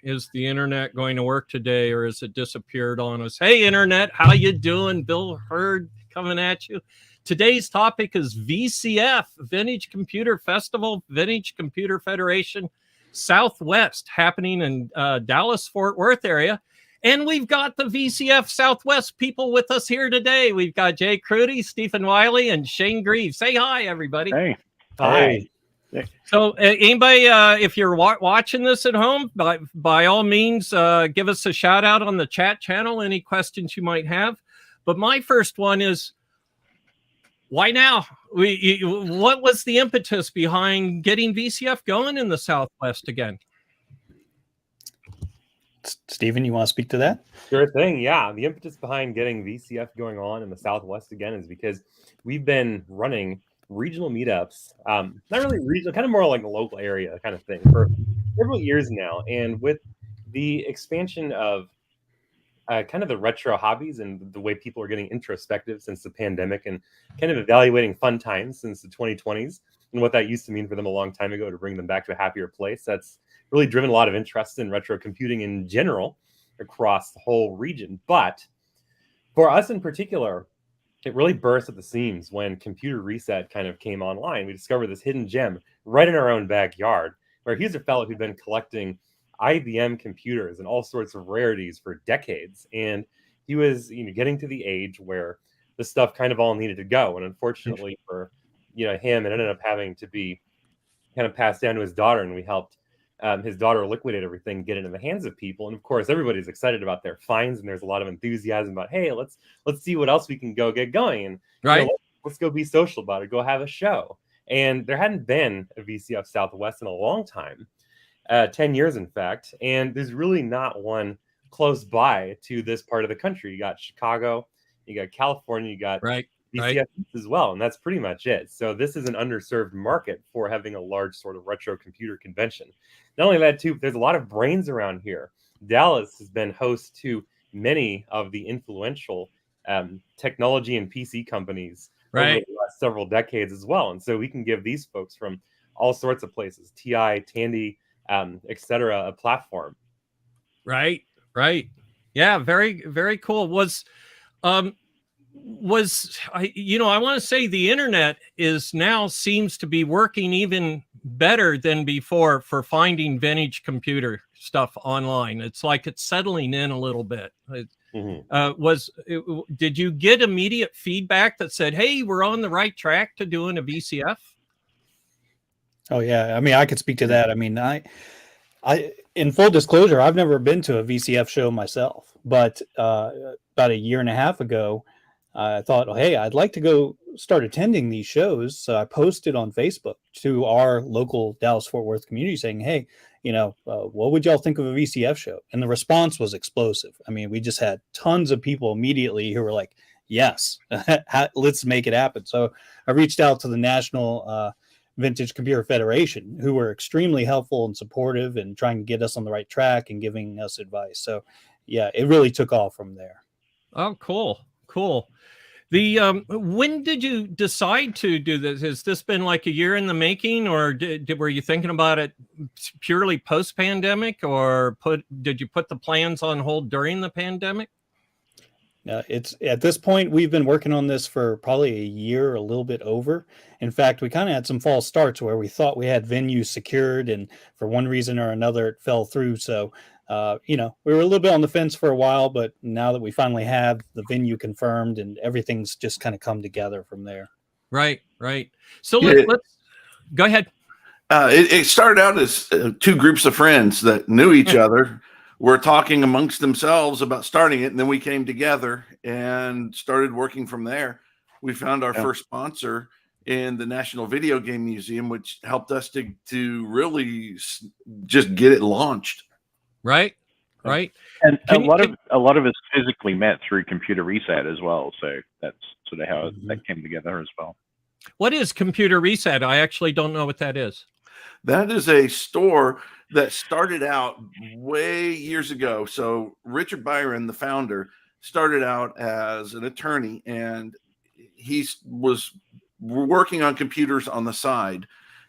Is the internet going to work today, or has it disappeared on us? Hey, internet, how you doing? Bill Hurd coming at you. Today's topic is VCF, Vintage Computer Festival, Vintage Computer Federation Southwest, happening in Dallas-Fort Worth area. And we've got the VCF Southwest people with us here today. We've got Jay Crudy, Stephen Wiley, and Shane Greaves. Say hi, everybody. Hey. Hi. So anybody, if you're watching this at home, by all means, give us a shout out on the chat channel, any questions you might have. But my first one is, why now? What was the impetus behind getting VCF going in the Southwest again? Stephen, you want to speak to that? Sure thing. Yeah. The impetus behind getting VCF going on in the Southwest again is because we've been running regional meetups, not really regional, kind of more like a local area kind of thing for several years now. And with the expansion of kind of the retro hobbies and the way people are getting introspective since the pandemic and kind of evaluating fun times since the 2020s and what that used to mean for them a long time ago to bring them back to a happier place, that's really driven a lot of interest in retro computing in general across the whole region. But for us in particular, it really burst at the seams when Computer Reset kind of came online. We discovered this hidden gem right in our own backyard, where here's a fellow who'd been collecting IBM computers and all sorts of rarities for decades. And he was, getting to the age where the stuff kind of all needed to go. And unfortunately for, him, it ended up having to be kind of passed down to his daughter, and we helped his daughter liquidate everything, get it in the hands of people. And of course, everybody's excited about their finds, and there's a lot of enthusiasm about, hey, let's see what else we can go get going. And right, let's go be social about it, go have a show. And there hadn't been a VCF Southwest in a long time, 10 years, in fact. And there's really not one close by to this part of the country. You got Chicago, you got California, you got VCF as well. And that's pretty much it. So this is an underserved market for having a large sort of retro computer convention. Not only that, too, there's a lot of brains around here. Dallas has been host to many of the influential technology and PC companies over the last several decades as well. And so we can give these folks from all sorts of places, TI, Tandy, etc., a platform. Right. Yeah, very, very cool. I want to say the internet seems to be working even better than before for finding vintage computer stuff online. It's like it's settling in a little bit. Did you get immediate feedback that said, hey, we're on the right track to doing a VCF? Oh yeah. I mean, I could speak to that. I mean, I in full disclosure, I've never been to a VCF show myself, but about a year and a half ago, I thought, oh, hey, I'd like to go start attending these shows. So I posted on Facebook to our local Dallas-Fort Worth community saying, hey, what would y'all think of a VCF show? And the response was explosive. I mean, we just had tons of people immediately who were like, yes, let's make it happen. So I reached out to the National Vintage Computer Federation, who were extremely helpful and supportive and trying to get us on the right track and giving us advice. So yeah, it really took off from there. Oh, cool. When did you decide to do this? Has this been like a year in the making, or were you thinking about it purely post-pandemic, or did you put the plans on hold during the pandemic? It's at this point, we've been working on this for probably a year, a little bit over. In fact, we kind of had some false starts where we thought we had venues secured, and for one reason or another, it fell through. So, we were a little bit on the fence for a while, but now that we finally have the venue confirmed, and everything's just kind of come together from there. Right. So let's go ahead. It started out as two groups of friends that knew each other. Were talking amongst themselves about starting it, and then we came together and started working from there. We found our first sponsor in the National Video Game Museum, which helped us to really just get it launched. Right. And a lot of it's physically met through Computer Reset as well. So that's sort of how that came together as well. What is Computer Reset? I actually don't know what that is. That is a store that started out way years ago. So Richard Byron, the founder, started out as an attorney, and he was working on computers on the side.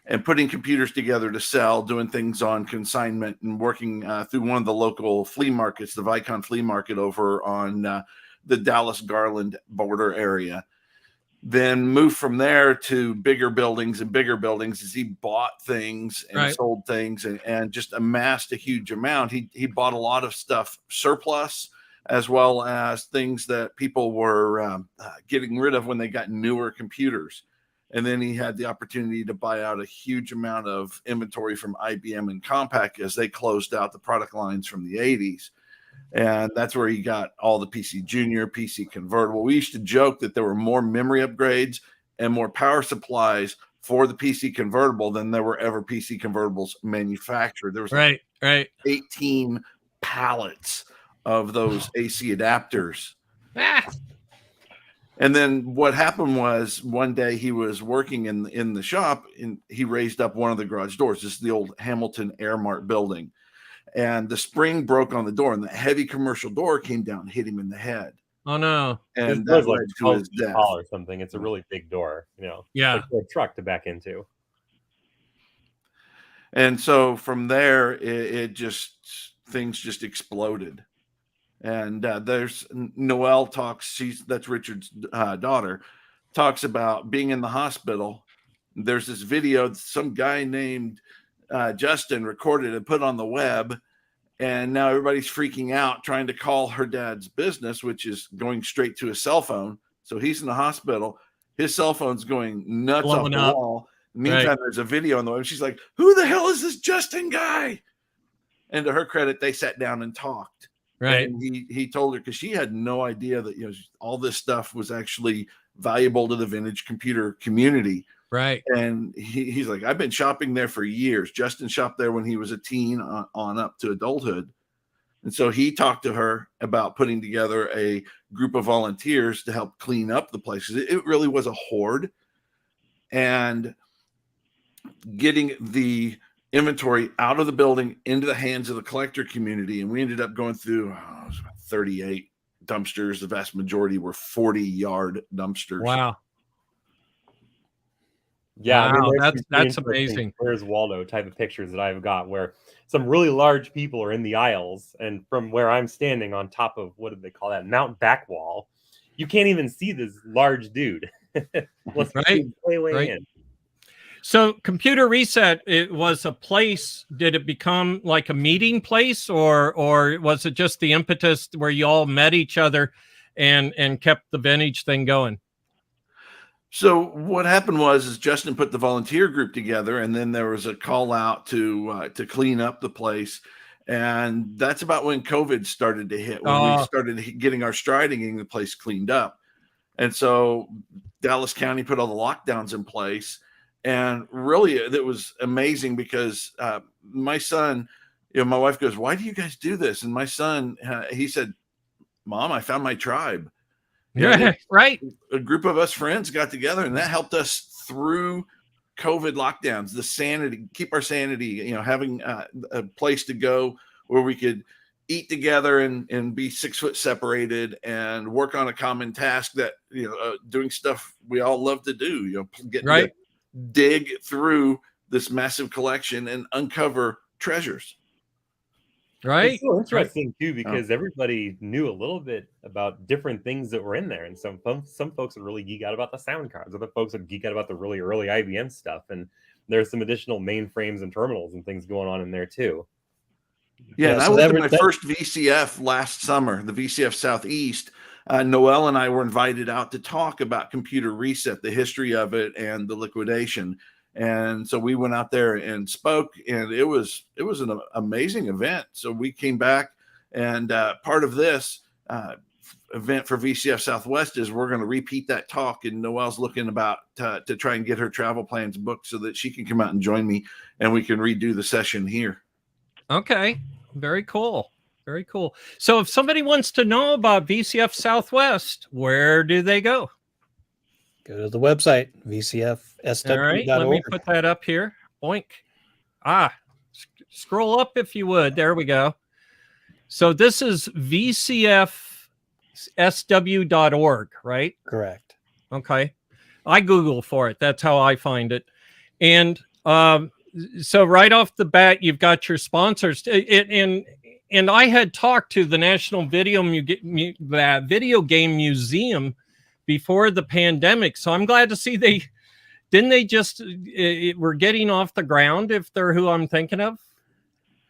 and putting computers together to sell, doing things on consignment, and working through one of the local flea markets, the Vicon Flea Market over on the Dallas-Garland border area. Then moved from there to bigger buildings and bigger buildings as he bought things and sold things and just amassed a huge amount. He bought a lot of stuff surplus, as well as things that people were getting rid of when they got newer computers. And then he had the opportunity to buy out a huge amount of inventory from IBM and Compaq as they closed out the product lines from the 80s. And that's where he got all the PC Junior, PC Convertible. We used to joke that there were more memory upgrades and more power supplies for the PC Convertible than there were ever PC Convertibles manufactured. There was 18 pallets of those AC adapters. And then what happened was one day he was working in the shop and he raised up one of the garage doors. This is the old Hamilton Airmart building. And the spring broke on the door, and the heavy commercial door came down and hit him in the head. Oh no! And that led to his death. Or something. It's a really big door, like a truck to back into. And so from there, things just exploded. And there's Noelle talks. That's Richard's daughter, talks about being in the hospital. There's this video some guy named Justin recorded and put on the web, and now everybody's freaking out trying to call her dad's business, which is going straight to his cell phone. So he's in the hospital, his cell phone's going nuts off the wall. Meantime, there's a video on the web. She's like, "Who the hell is this Justin guy?" And to her credit, they sat down and talked. Right. And he told her, because she had no idea that all this stuff was actually valuable to the vintage computer community. Right. And he's like, "I've been shopping there for years." Justin shopped there when he was a teen on up to adulthood. And so he talked to her about putting together a group of volunteers to help clean up the place. It really was a hoard. And getting the inventory out of the building into the hands of the collector community. And we ended up going through 38 dumpsters. The vast majority were 40-yard dumpsters. Wow. Yeah, wow, that's amazing. Where's Waldo type of pictures that I've got where some really large people are in the aisles, and from where I'm standing on top of, what do they call that, Mount Back Wall, you can't even see this large dude. Right. In. So Computer Reset, it was a place. Did it become like a meeting place, or was it just the impetus where you all met each other and kept the vintage thing going? So what happened was Justin put the volunteer group together, and then there was a call out to clean up the place. And that's about when COVID started to hit, when we started getting our stride and getting the place cleaned up. And so Dallas County put all the lockdowns in place. And really, it was amazing because my son, my wife goes, "Why do you guys do this?" And my son, he said, "Mom, I found my tribe." Yeah, right. A group of us friends got together, and that helped us through COVID lockdowns, the sanity, keep our sanity, having a place to go where we could eat together and be 6 foot separated and work on a common task that, doing stuff we all love to do, to dig through this massive collection and uncover treasures. Right. It's so interesting too, because everybody knew a little bit about different things that were in there, and some folks would really geek out about the sound cards, other folks would geek out about the really early IBM stuff, and there's some additional mainframes and terminals and things going on in there too. Yeah, and I went to my first VCF last summer, the VCF Southeast. Noelle and I were invited out to talk about Computer Reset, the history of it, and the liquidation. And so we went out there and spoke, and it was an amazing event. So we came back, and part of this event for VCF Southwest is we're going to repeat that talk. And Noelle's looking about to try and get her travel plans booked so that she can come out and join me, and we can redo the session here. Okay, very cool. Very cool. So if somebody wants to know about VCF Southwest, where do they go? Go to the website, VCFSW.org. All right, let me put that up here. Boink. Scroll up if you would. There we go. So this is VCFSW.org, right? Correct. Okay. I Google for it. That's how I find it. And So right off the bat, you've got your sponsors, and I had talked to the National Video Game Museum before the pandemic, so I'm glad to see they just were getting off the ground, if they're who I'm thinking of,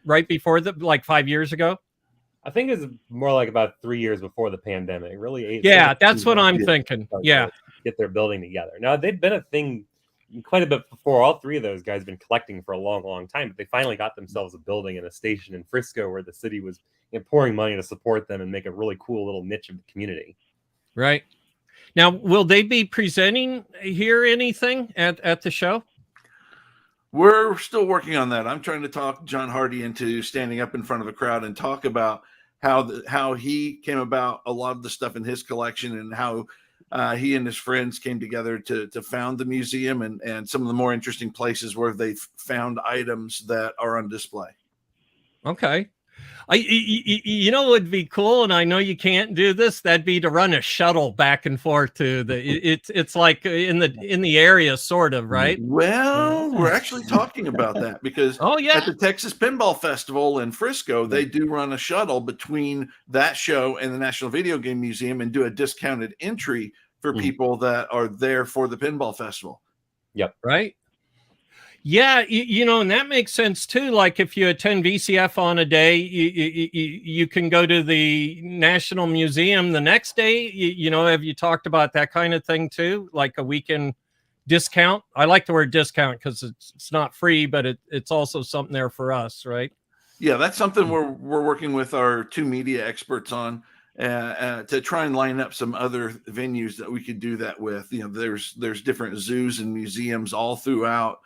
right before like 5 years ago. I think it's more like about 3 years before the pandemic. Really, yeah, that's what I'm thinking. Yeah, get their building together. Now they've been a thing quite a bit before. All three of those guys have been collecting for a long, long time, but they finally got themselves a building and a station in Frisco where the city was pouring money to support them and make a really cool little niche of the community. Right. Now, will they be presenting here anything at the show? We're still working on that. I'm trying to talk John Hardy into standing up in front of a crowd and talk about how he came about a lot of the stuff in his collection and how he and his friends came together to found the museum and some of the more interesting places where they've found items that are on display. Okay. You know what would be cool, and I know you can't do this, that'd be to run a shuttle back and forth to it's like in the area, sort of, right? Well, we're actually talking about that because at the Texas Pinball Festival in Frisco, they do run a shuttle between that show and the National Video Game Museum and do a discounted entry for people that are there for the Pinball Festival. Yep. Right. Yeah, and that makes sense too. Like if you attend VCF on a day, you can go to the National Museum the next day. Have you talked about that kind of thing too? Like a weekend discount? I like the word discount because it's not free, but it's also something there for us, right? Yeah, that's something we're working with our two media experts on to try and line up some other venues that we could do that with. There's different zoos and museums all throughout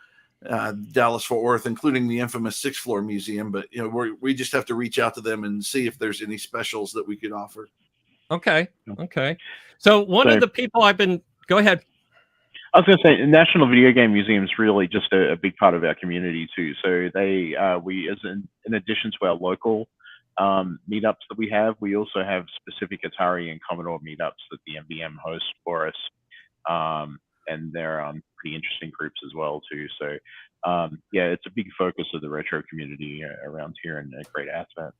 Dallas-Fort Worth, including the infamous Sixth Floor Museum. But we just have to reach out to them and see if there's any specials that we could offer. Okay. So one of the people go ahead. I was going to say, National Video Game Museum is really just a big part of our community too. So in addition to our local meetups that we have, we also have specific Atari and Commodore meetups that the MVM hosts for us. And they're pretty interesting groups as well too. So it's a big focus of the retro community around here and a great asset.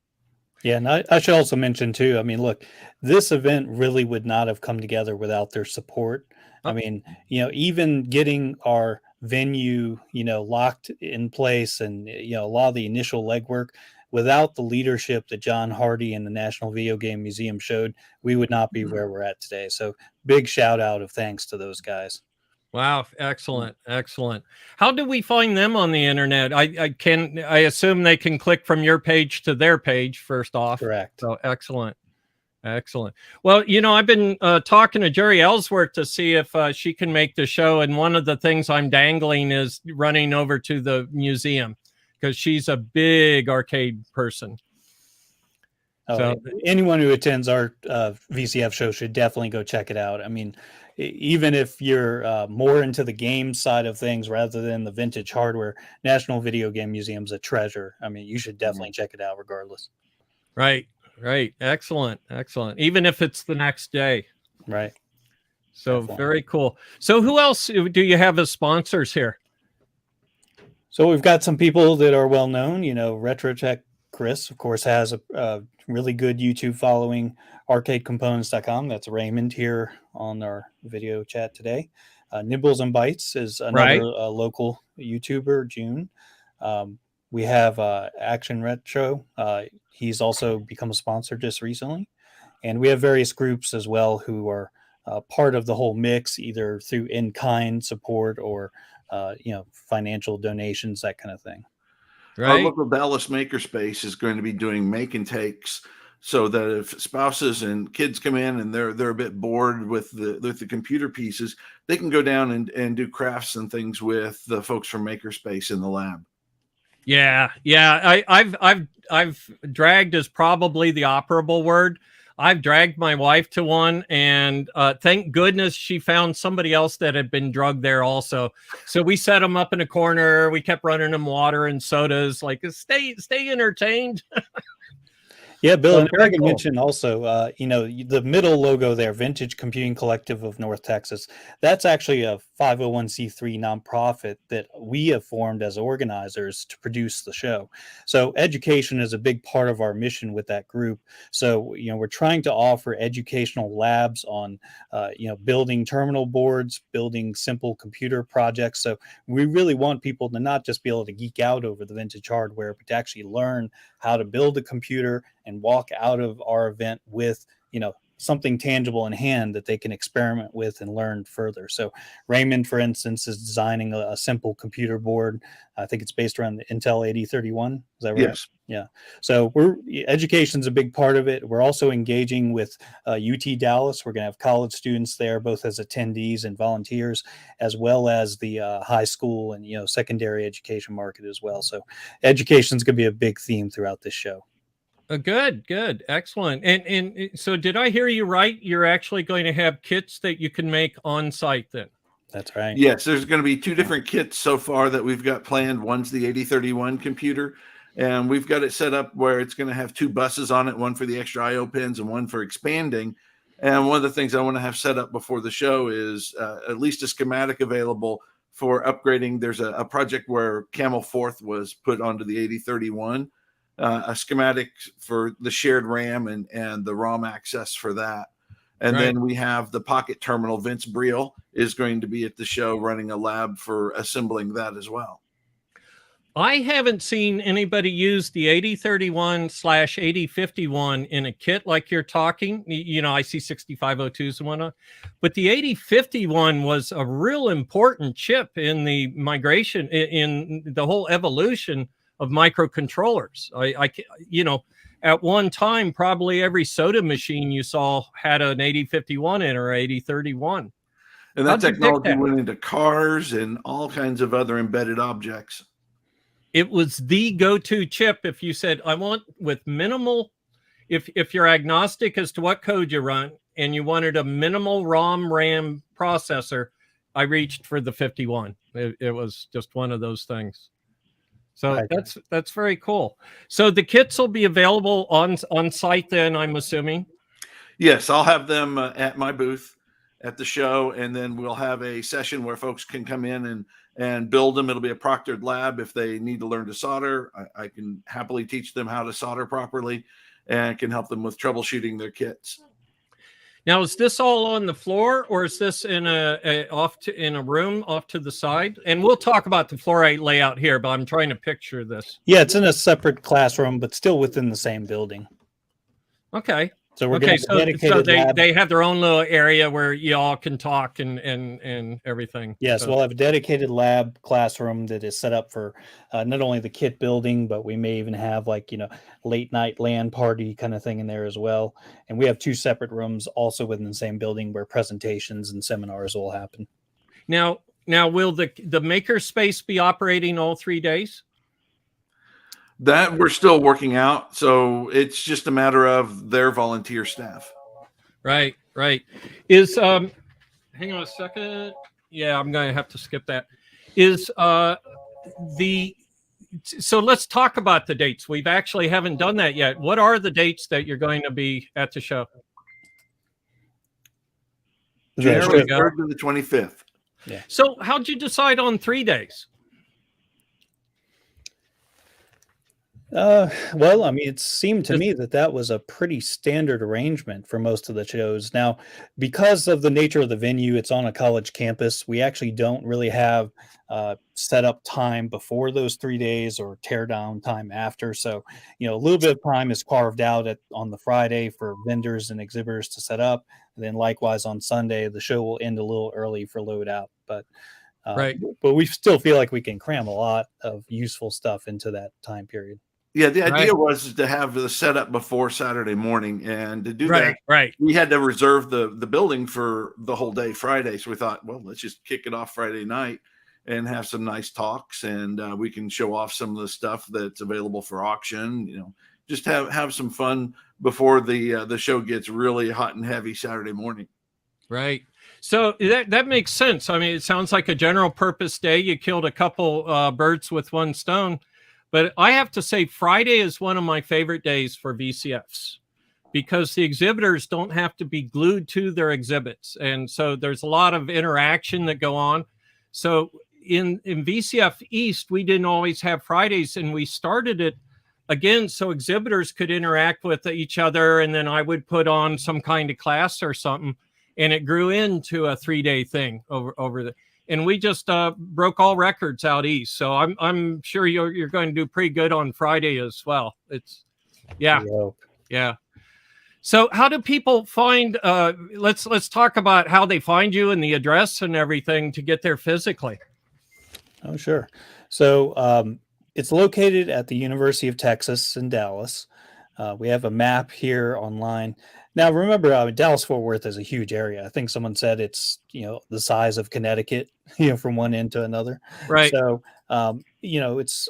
Yeah, and I should also mention too, I mean, look, this event really would not have come together without their support. I mean, even getting our venue, locked in place and, a lot of the initial legwork, without the leadership that John Hardy and the National Video Game Museum showed, we would not be where we're at today. So big shout out of thanks to those guys. Wow. Excellent. How do we find them on the internet? I assume they can click from your page to their page first off. Correct. So excellent. Well, I've been talking to Jerry Ellsworth to see if she can make the show. And one of the things I'm dangling is running over to the museum because she's a big arcade person. So anyone who attends our VCF show should definitely go check it out. I mean, even if you're more into the game side of things rather than the vintage hardware, National Video Game Museum's a treasure. I mean, you should definitely check it out regardless. Right. Excellent. Even if it's the next day. Right. So very cool. So who else do you have as sponsors here? So we've got some people that are well known. RetroTech Chris, of course, has a really good YouTube following. ArcadeComponents.com. That's Raymond here on our video chat today. Nibbles and Bites is another local YouTuber, June. We have Action Retro. He's also become a sponsor just recently. And we have various groups as well who are part of the whole mix, either through in-kind support or financial donations, that kind of thing. Right. Our local Dallas Makerspace is going to be doing make and takes, so that if spouses and kids come in and they're a bit bored with the computer pieces, they can go down and do crafts and things with the folks from Makerspace in the lab. Yeah. I've dragged is probably the operable word. I've dragged my wife to one, and thank goodness she found somebody else that had been drugged there also. So we set them up in a corner. We kept running them water and sodas, like stay entertained. Yeah, Bill, and Eric mentioned also, the middle logo there, Vintage Computing Collective of North Texas. That's actually a 501c3 nonprofit that we have formed as organizers to produce the show. So education is a big part of our mission with that group. So, we're trying to offer educational labs on, building terminal boards, building simple computer projects. So we really want people to not just be able to geek out over the vintage hardware, but to actually learn how to build a computer and walk out of our event with, something tangible in hand that they can experiment with and learn further. So Raymond, for instance, is designing a simple computer board. I think it's based around the Intel 8031. Is that right? Yes. Yeah. So education's a big part of it. We're also engaging with UT Dallas. We're going to have college students there, both as attendees and volunteers, as well as the high school and, secondary education market as well. So education's going to be a big theme throughout this show. Good, excellent. And so, did I hear you right? You're actually going to have kits that you can make on site then? That's right. Yes, there's going to be 2 different kits so far that we've got planned. One's the 8031 computer, and we've got it set up where it's going to have 2 buses on it, one for the extra I/O pins and one for expanding. And one of the things I want to have set up before the show is at least a schematic available for upgrading. There's a project where Camel 4th was put onto the 8031. A schematic for the shared RAM and the ROM access for that. And Right. then we have the pocket terminal. Vince Briel is going to be at the show running a lab for assembling that as well. I haven't seen anybody use the 8031/8051 in a kit like you're talking. I see 6502s and whatnot, but the 8051 was a real important chip in the migration, in the whole evolution of microcontrollers. At one time, probably every soda machine you saw had an 8051 in or 8031. And that How'd you pick technology that? went into cars and all kinds of other embedded objects. It was the go-to chip if you said, I want with minimal, if you're agnostic as to what code you run and you wanted a minimal ROM RAM processor, I reached for the 51. It was just one of those things. So that's very cool. So the kits will be available on site then, I'm assuming. Yes, I'll have them at my booth at the show, and then we'll have a session where folks can come in and build them. It'll be a proctored lab. If they need to learn to solder, I can happily teach them how to solder properly and can help them with troubleshooting their kits. Now, is this all on the floor, or is this in in a room off to the side? And we'll talk about the floor layout here, but I'm trying to picture this. Yeah, it's in a separate classroom, but still within the same building. Okay. So we're going to have a dedicated lab. They have their own little area where you all can talk and everything. Yes, So- we'll have a dedicated lab classroom that is set up for not only the kit building, but we may even have late night LAN party kind of thing in there as well. And we have 2 separate rooms also within the same building where presentations and seminars will happen. Now will the maker space be operating all 3 days? That we're still working out. So it's just a matter of their volunteer staff. Right. Is hang on a second. Yeah, I'm going to have to skip that. So let's talk about the dates. We've actually haven't done that yet. What are the dates that you're going to be at the show? January we go. 3rd to the 25th. Yeah. So how'd you decide on 3 days? Well, I mean, it seemed to me that was a pretty standard arrangement for most of the shows. Now, because of the nature of the venue, it's on a college campus. We actually don't really have set up time before those 3 days or tear down time after. So, a little bit of time is carved out on the Friday for vendors and exhibitors to set up. And then likewise on Sunday, the show will end a little early for load out. But we still feel like we can cram a lot of useful stuff into that time period. Yeah, the idea was to have the setup before Saturday morning, and to do that, we had to reserve the building for the whole day Friday. So we thought, well, let's just kick it off Friday night and have some nice talks, and we can show off some of the stuff that's available for auction. Just have some fun before the show gets really hot and heavy Saturday morning. Right. So that makes sense. I mean, it sounds like a general purpose day. You killed a couple birds with one stone. But I have to say, Friday is one of my favorite days for VCFs. because the exhibitors don't have to be glued to their exhibits. And so there's a lot of interaction that go on. So in VCF East, we didn't always have Fridays, and we started it again so exhibitors could interact with each other, and then I would put on some kind of class or something, and it grew into a 3-day thing over the, and we just broke all records out east. So I'm sure you're going to do pretty good on Friday as well. It's yeah. So how do people find, let's talk about how they find you and the address and everything to get there physically. Oh, sure. So it's located at the University of Texas in Dallas. We have a map here online. Now, remember, Dallas-Fort Worth is a huge area. I think someone said it's, the size of Connecticut, from one end to another. Right. So, it's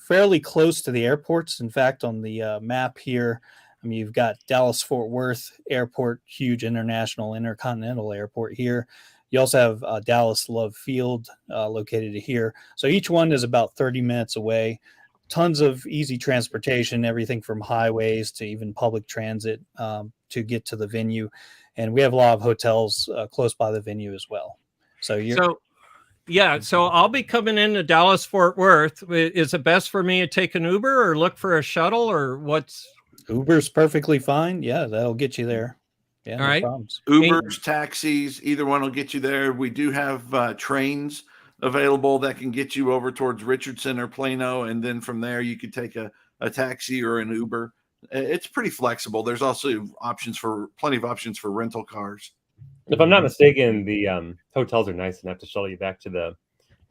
fairly close to the airports. In fact, on the map here, you've got Dallas-Fort Worth Airport, huge international intercontinental airport here. You also have Dallas Love Field located here. So each one is about 30 minutes away. Tons of easy transportation, everything from highways to even public transit to get to the venue. And we have a lot of hotels close by the venue as well. So I'll be coming into Dallas-Fort Worth. Is it best for me to take an Uber or look for a shuttle, or what's? Uber's perfectly fine. Yeah, that'll get you there. Yeah, all right. Problems. Ubers, taxis, either one will get you there. We do have trains available that can get you over towards Richardson or Plano, and then from there you could take a taxi or an Uber. It's pretty flexible. There's also plenty of options for rental cars. If I'm not mistaken, the hotels are nice enough to shuttle you back to the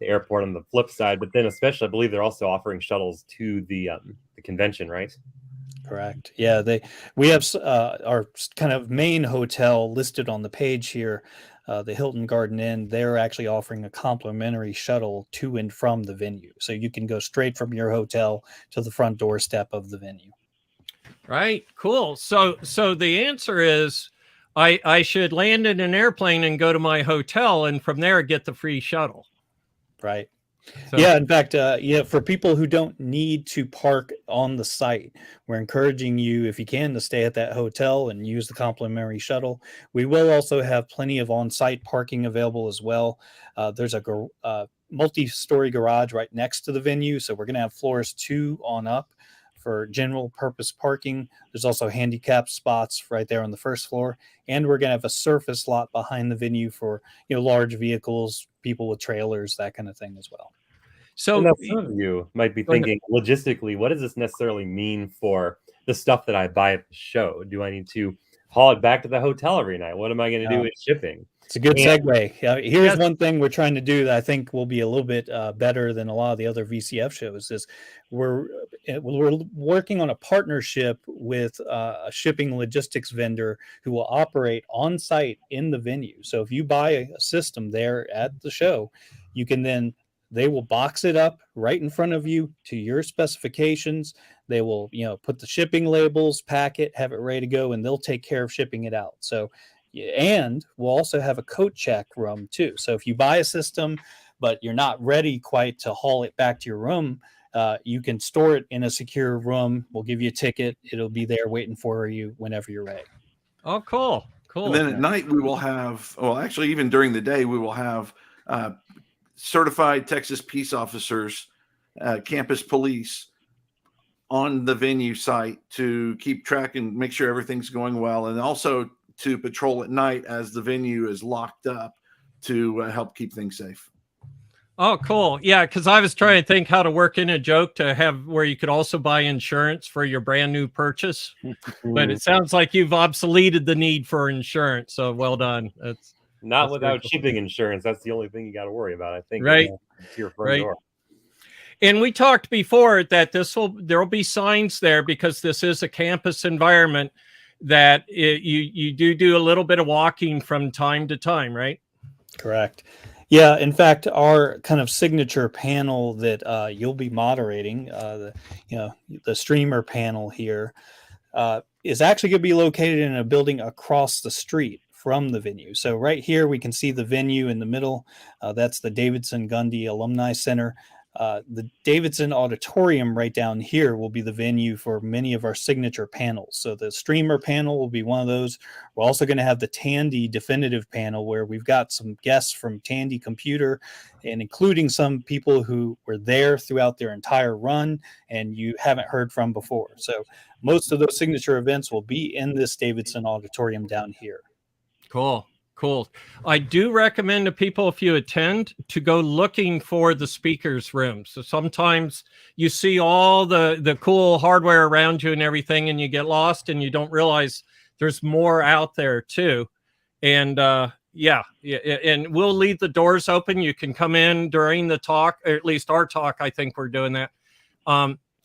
airport on the flip side, but then especially I believe they're also offering shuttles to the convention, right? Correct. Yeah, we have our kind of main hotel listed on the page here, the Hilton Garden Inn. They're actually offering a complimentary shuttle to and from the venue, so you can go straight from your hotel to the front doorstep of the venue. Right. Cool. So the answer is, I should land in an airplane and go to my hotel, and from there get the free shuttle. Right. So, yeah, in fact, for people who don't need to park on the site, we're encouraging you, if you can, to stay at that hotel and use the complimentary shuttle. We will also have plenty of on-site parking available as well. There's a multi-story garage right next to the venue, so we're going to have floors 2 on up for general purpose parking. There's also handicap spots right there on the first floor, and we're going to have a surface lot behind the venue for large vehicles, people with trailers, that kind of thing as well. So some of you might be thinking, logistically, what does this necessarily mean for the stuff that I buy at the show? Do I need to haul it back to the hotel every night? What am I going to do with shipping? It's a good segue. Here's one thing we're trying to do that I think will be a little bit better than a lot of the other VCF shows is we're working on a partnership with a shipping logistics vendor who will operate on site in the venue. So if you buy a system there at the show, they will box it up right in front of you to your specifications. They will, put the shipping labels, pack it, have it ready to go, and they'll take care of shipping it out. So, and we'll also have a coat check room too. So if you buy a system, but you're not ready quite to haul it back to your room, you can store it in a secure room. We'll give you a ticket. It'll be there waiting for you whenever you're ready. Oh, cool. And then at night we will have, actually even during the day, we will have certified Texas peace officers, campus police on the venue site to keep track and make sure everything's going well, and also to patrol at night as the venue is locked up to help keep things safe. Oh, cool. Yeah, because I was trying to think how to work in a joke to have where you could also buy insurance for your brand new purchase. But it sounds like you've obsoleted the need for insurance. So well done. That's without shipping insurance. That's the only thing you got to worry about, I think. Right. To your front door. And we talked before that there will be signs there because this is a campus environment that you do a little bit of walking from time to time, right? Correct. Yeah. In fact, our kind of signature panel that you'll be moderating, the streamer panel here, is actually going to be located in a building across the street from the venue. So right here, we can see the venue in the middle. That's the Davidson Gundy Alumni Center. The Davidson Auditorium right down here will be the venue for many of our signature panels. So the streamer panel will be one of those. We're also going to have the Tandy definitive panel, where we've got some guests from Tandy Computer, and including some people who were there throughout their entire run and you haven't heard from before. So most of those signature events will be in this Davidson Auditorium down here. Cool. Cool. I do recommend to people, if you attend, to go looking for the speakers room. So sometimes you see all the cool hardware around you and everything, and you get lost and you don't realize there's more out there too. And yeah, and we'll leave the doors open. You can come in during the talk, or at least our talk. I think we're doing that.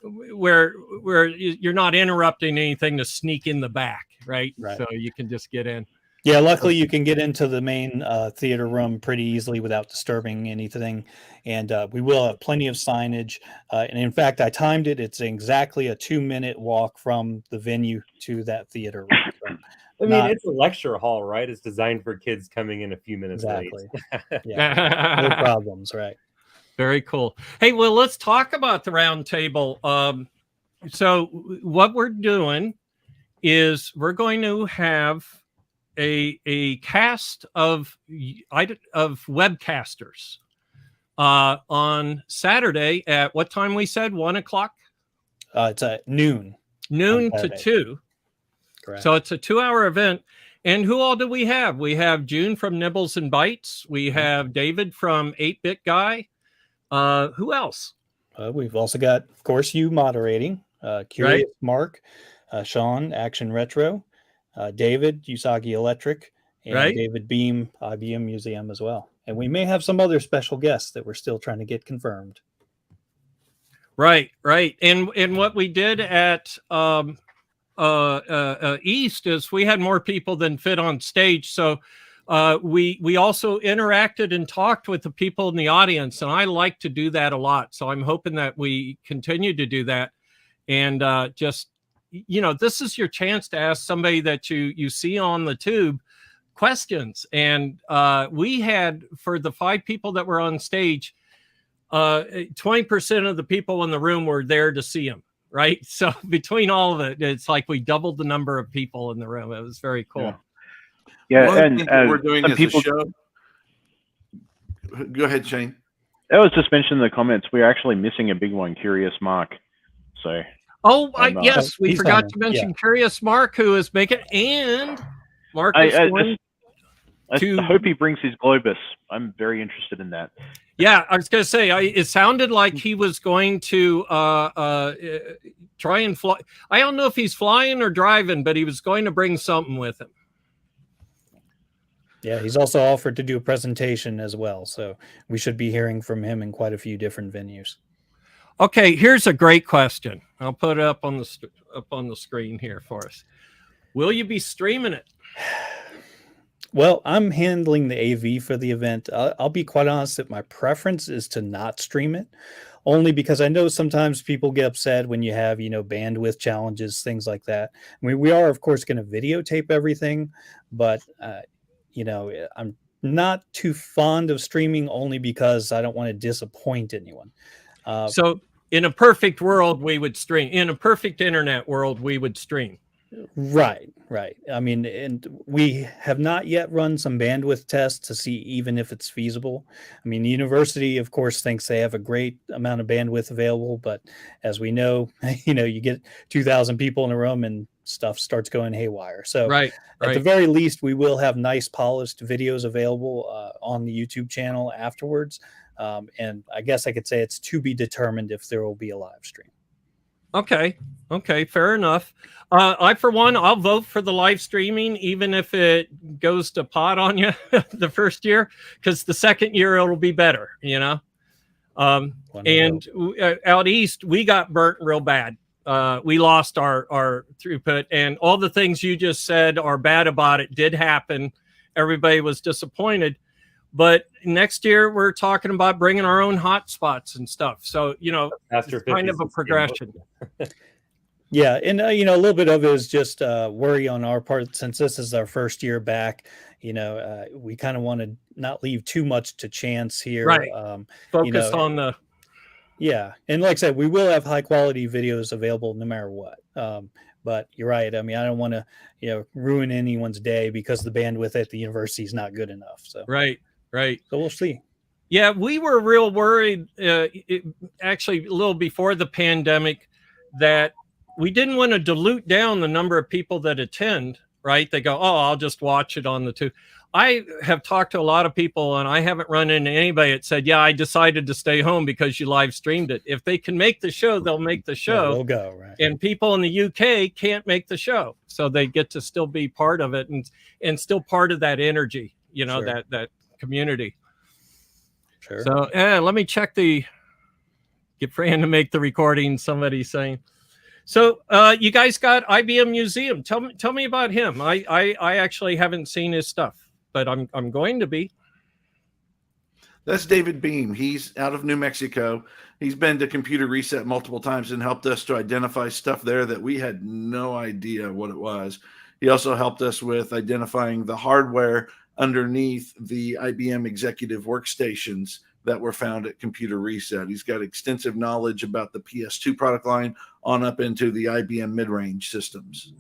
Where you're not interrupting anything to sneak in the back, right? So you can just get in. Yeah, luckily you can get into the main theater room pretty easily without disturbing anything. And we will have plenty of signage. And in fact, I timed it. It's exactly a 2-minute walk from the venue to that theater room. So I mean, it's a lecture hall, right? It's designed for kids coming in a few minutes late. Yeah, no problems, right? Very cool. Hey, well, let's talk about the round table. So what we're doing is we're going to have a cast of webcasters on Saturday at what time we said? 1 o'clock? It's at noon. Noon to 2. Correct. So it's a 2-hour event. And who all do we have? We have June from Nibbles and Bites. We have David from 8-Bit Guy. Who else? We've also got, of course, you moderating. Curious Mark, Sean, Action Retro. David, Usagi Electric, and David Beam, IBM Museum as well. And we may have some other special guests that we're still trying to get confirmed. Right. And what we did at East is we had more people than fit on stage. So we also interacted and talked with the people in the audience. And I like to do that a lot. So I'm hoping that we continue to do that. And just, this is your chance to ask somebody that you see on the tube questions. And we had, for the 5 people that were on stage, 20% of the people in the room were there to see him. Right. So between all of it, it's like we doubled the number of people in the room. It was very cool. Yeah. And we're doing as people... a show. Go ahead, Shane. That was just mentioned in the comments. We're actually missing a big one, Curious Mark. So. Yes, we forgot to mention Curious Mark, who is making, and Mark is going I hope he brings his Globus. I'm very interested in that. Yeah, I was going to say, it sounded like he was going to try and fly. I don't know if he's flying or driving, but he was going to bring something with him. Yeah, he's also offered to do a presentation as well. So we should be hearing from him in quite a few different venues. Okay, here's a great question. I'll put it up on the screen here for us. Will you be streaming it? Well, I'm handling the AV for the event. I'll be quite honest that my preference is to not stream it, only because I know sometimes people get upset when you have, bandwidth challenges, things like that. I mean, we are, of course, going to videotape everything, but, I'm not too fond of streaming only because I don't want to disappoint anyone. So in a perfect world, we would stream. In a perfect internet world, we would stream. Right. I mean, and we have not yet run some bandwidth tests to see even if it's feasible. I mean, the university, of course, thinks they have a great amount of bandwidth available, but as we know, you get 2,000 people in a room and stuff starts going haywire. So at the very least, we will have nice polished videos available on the YouTube channel afterwards. And I guess I could say it's to be determined if there will be a live stream. Okay, fair enough. I, for one, I'll vote for the live streaming, even if it goes to pot on you the first year, because the second year it'll be better, And out east, we got burnt real bad. We lost our throughput, and all the things you just said are bad about it did happen. Everybody was disappointed. But next year, we're talking about bringing our own hotspots and stuff. So, it's kind of a progression. Yeah. And, a little bit of it is just worry on our part. Since this is our first year back, we kind of want to not leave too much to chance here. Right. Focus on the... Yeah, and like I said, we will have high quality videos available no matter what. But you're right. I mean, I don't want to, ruin anyone's day because the bandwidth at the university is not good enough. So Right. So we'll see. Yeah, we were real worried, actually, a little before the pandemic, that we didn't want to dilute down the number of people that attend. Right? They go, "Oh, I'll just watch it on the tube." I have talked to a lot of people, and I haven't run into anybody that said, "Yeah, I decided to stay home because you live streamed it." If they can make the show, they'll make the Yeah, show. we'll go, right? And people in the UK can't make the show, so they get to still be part of it and still part of that energy, Sure. that community. Sure. So let me check get Fran to make the recording. Somebody's saying. So you guys got IBM Museum. Tell me about him. I actually haven't seen his stuff, but I'm going to be. That's David Beam. He's out of New Mexico. He's been to Computer Reset multiple times and helped us to identify stuff there that we had no idea what it was. He also helped us with identifying the hardware underneath the IBM executive workstations that were found at Computer Reset. He's got extensive knowledge about the PS2 product line on up into the IBM mid-range systems.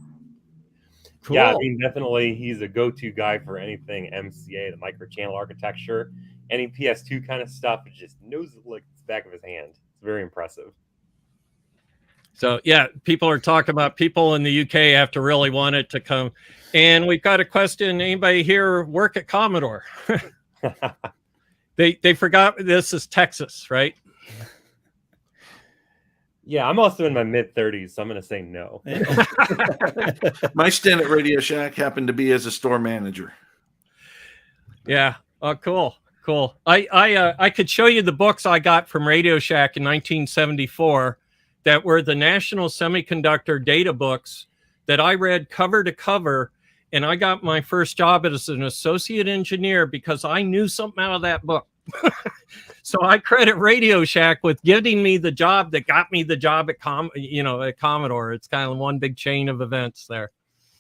Cool. Yeah, I mean, definitely he's a go-to guy for anything MCA, the microchannel architecture, any PS2 kind of stuff. He just knows it like the back of his hand. It's very impressive. So yeah, people are talking about people in the UK have to really want it to come. And we've got a question. Anybody here work at Commodore? They forgot this is Texas, right? Yeah, I'm also in my mid-30s, so I'm going to say no. My stint at Radio Shack happened to be as a store manager. Yeah. Oh, cool. I could show you the books I got from Radio Shack in 1974 that were the National Semiconductor Data books that I read cover to cover. And I got my first job as an associate engineer because I knew something out of that book. So I credit Radio Shack with giving me the job that got me the job at Commodore. It's kind of one big chain of events there.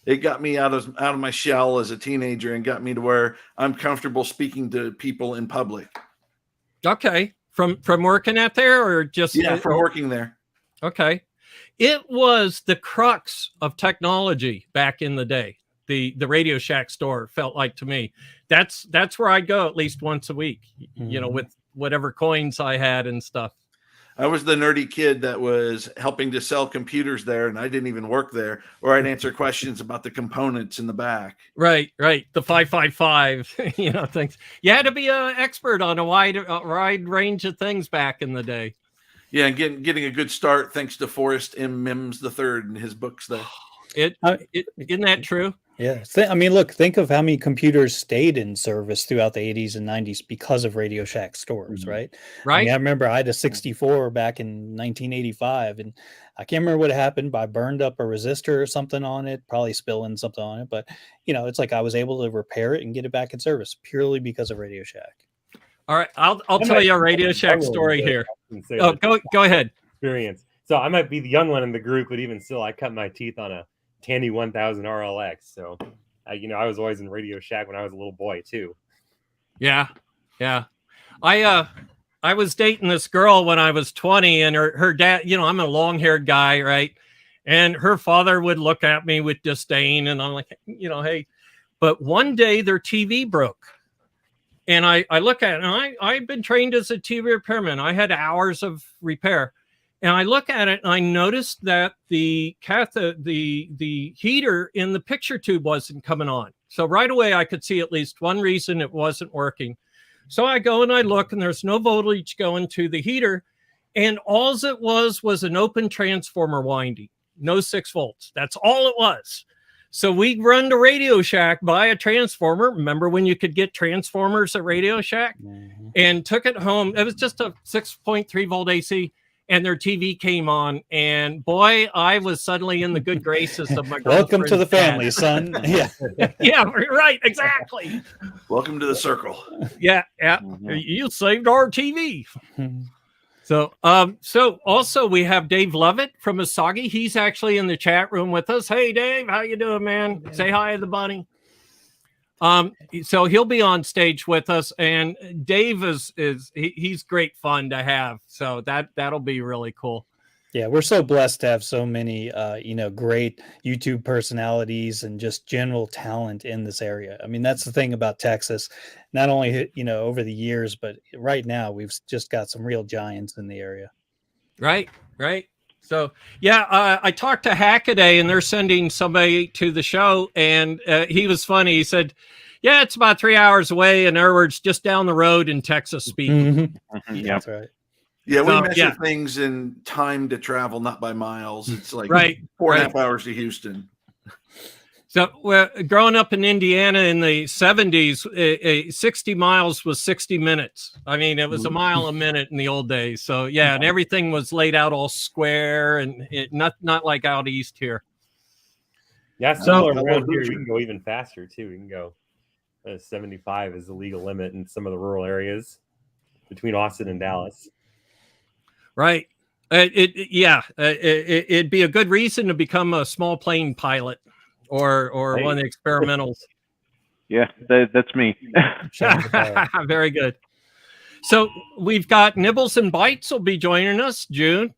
It got me out of my shell as a teenager and got me to where I'm comfortable speaking to people in public. Okay. From working at there or just from working there. Okay. It was the crux of technology back in the day. The Radio Shack store felt like to me. That's where I'd go at least once a week, with whatever coins I had and stuff. I was the nerdy kid that was helping to sell computers there, and I didn't even work there, or I'd answer questions about the components in the back. Right. The 555, things. You had to be an expert on a wide range of things back in the day. Yeah, and getting a good start thanks to Forrest M. Mims III and his books there. Isn't that true? Yeah. I mean, look, think of how many computers stayed in service throughout the 80s and 90s because of Radio Shack stores, right? Right. I mean, I remember I had a 64 back in 1985, and I can't remember what happened, but I burned up a resistor or something on it, probably spilling something on it. But, it's like I was able to repair it and get it back in service purely because of Radio Shack. All right. I'll tell you a Radio Shack story here. Oh, go ahead. Experience. So I might be the young one in the group, but even still, I cut my teeth on a Tandy 1000 RLX. So, I was always in Radio Shack when I was a little boy too. Yeah. I was dating this girl when I was 20, and her dad, I'm a long-haired guy, right? And her father would look at me with disdain, and I'm like, hey. But one day their TV broke, and I look at it, and I've been trained as a TV repairman. I had hours of repair. And I look at it and I noticed that the heater in the picture tube wasn't coming on. So right away I could see at least one reason it wasn't working. So I go and I look, and there's no voltage going to the heater. And all it was an open transformer winding, no 6 volts. That's all it was. So we run to Radio Shack, buy a transformer. Remember when you could get transformers at Radio Shack? Mm-hmm. And took it home. It was just a 6.3 volt AC. And their TV came on, and boy, I was suddenly in the good graces of my welcome to the family, son. Yeah, yeah, right, exactly. Welcome to the circle. Yeah. Mm-hmm. You saved our TV. So also we have Dave Lovett from Asagi. He's actually in the chat room with us. Hey, Dave, how you doing, man? Say hi to the bunny. So he'll be on stage with us, and Dave he's great fun to have. So that'll be really cool. Yeah, we're so blessed to have so many, great YouTube personalities and just general talent in this area. I mean, that's the thing about Texas. Not only, over the years, but right now we've just got some real giants in the area. Right. So, yeah, I talked to Hackaday, and they're sending somebody to the show, and he was funny. He said, yeah, it's about 3 hours away, in other words, just down the road in Texas speaking. Mm-hmm. Yeah, that's right. Yeah, we measure things in time to travel, not by miles. It's like 4.5 hours to Houston. So, growing up in Indiana in the 70s, 60 miles was 60 minutes. I mean, it was a mile a minute in the old days. So, yeah, and everything was laid out all square, and not like out east here. Yeah, so around here, you can go even faster, too. You can go 75 is the legal limit in some of the rural areas between Austin and Dallas. Right. It'd be a good reason to become a small plane pilot or one of the experimentals. Yeah, that's me. Very good. So we've got Nibbles and Bites will be joining us, June.